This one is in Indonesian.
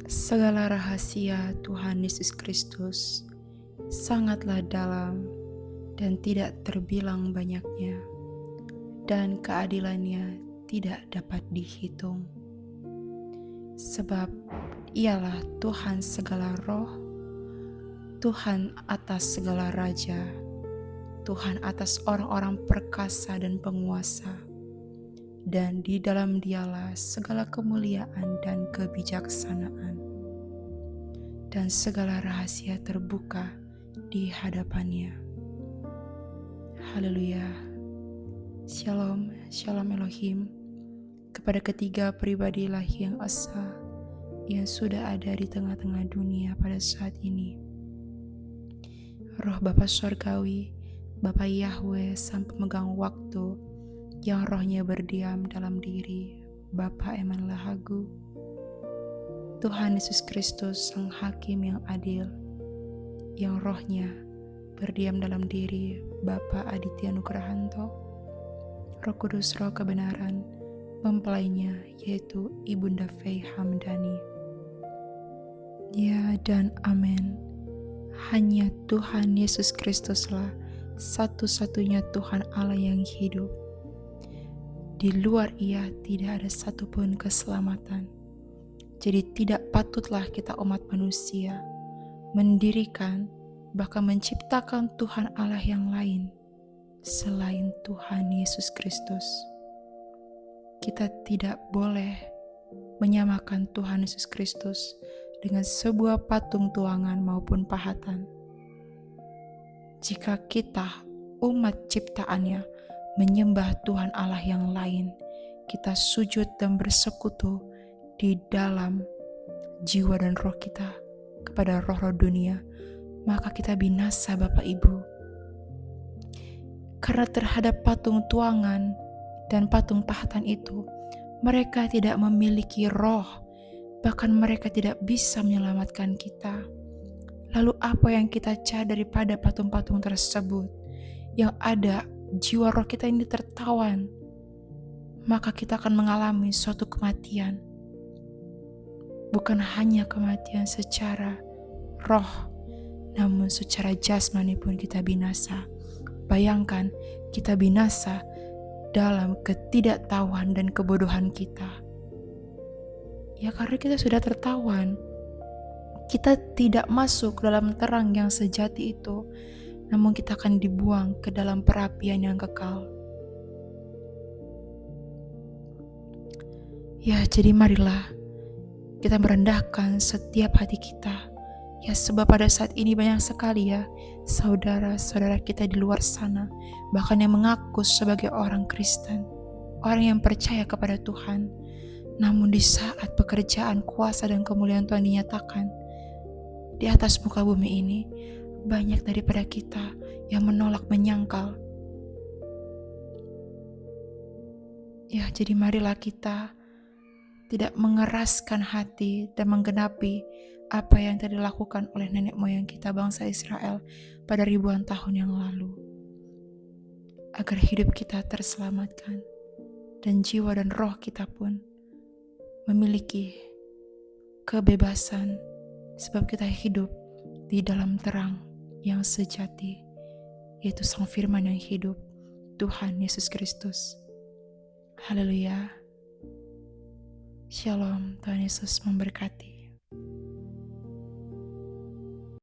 Segala rahasia Tuhan Yesus Kristus sangatlah dalam dan tidak terbilang banyaknya, dan keadilannya tidak dapat dihitung. Sebab Ialah Tuhan segala roh, Tuhan atas segala raja, Tuhan atas orang-orang perkasa dan penguasa, dan di dalam Dialah segala kemuliaan dan kebijaksanaan, dan segala rahasia terbuka di hadapannya. Haleluya. Shalom, Shalom Elohim, kepada ketiga pribadi ilahi yang esa yang sudah ada di tengah-tengah dunia pada saat ini. Roh Bapa Surgawi, Bapa Yahweh sang pemegang waktu, yang rohnya berdiam dalam diri Bapa Eman Lahagu. Tuhan Yesus Kristus sang Hakim yang adil, yang rohnya berdiam dalam diri Bapa Aditya Nugrahanto. Roh Kudus, Roh kebenaran, mempelainya yaitu Ibunda Fei Hamdani. Ya dan amin. Hanya Tuhan Yesus Kristuslah satu-satunya Tuhan Allah yang hidup. Di luar Ia tidak ada satupun keselamatan. Jadi tidak patutlah kita umat manusia mendirikan bahkan menciptakan Tuhan Allah yang lain selain Tuhan Yesus Kristus. Kita tidak boleh menyamakan Tuhan Yesus Kristus dengan sebuah patung tuangan maupun pahatan. Jika kita, umat ciptaannya, menyembah Tuhan Allah yang lain, kita sujud dan bersekutu di dalam jiwa dan roh kita kepada roh-roh dunia, maka kita binasa Bapak Ibu. Karena terhadap patung tuangan dan patung pahatan itu, mereka tidak memiliki roh, bahkan mereka tidak bisa menyelamatkan kita. Lalu apa yang kita cari daripada patung-patung tersebut? Yang ada jiwa roh kita ini tertawan, maka kita akan mengalami suatu kematian. Bukan hanya kematian secara roh, namun secara jasmani pun kita binasa. Bayangkan kita binasa dalam ketidaktahuan dan kebodohan kita. Ya karena kita sudah tertawan, kita tidak masuk dalam terang yang sejati itu, namun kita akan dibuang ke dalam perapian yang kekal. Ya jadi marilah kita merendahkan setiap hati kita. Ya sebab pada saat ini banyak sekali ya saudara-saudara kita di luar sana, bahkan yang mengaku sebagai orang Kristen, orang yang percaya kepada Tuhan, namun di saat pekerjaan kuasa dan kemuliaan Tuhan dinyatakan di atas muka bumi ini, banyak daripada kita yang menolak, menyangkal. Ya, jadi marilah kita tidak mengeraskan hati dan menggenapi apa yang telah dilakukan oleh nenek moyang kita bangsa Israel pada ribuan tahun yang lalu. Agar hidup kita terselamatkan dan jiwa dan roh kita pun memiliki kebebasan, sebab kita hidup di dalam terang yang sejati, yaitu Sang Firman yang hidup, Tuhan Yesus Kristus. Haleluya. Shalom, Tuhan Yesus memberkati.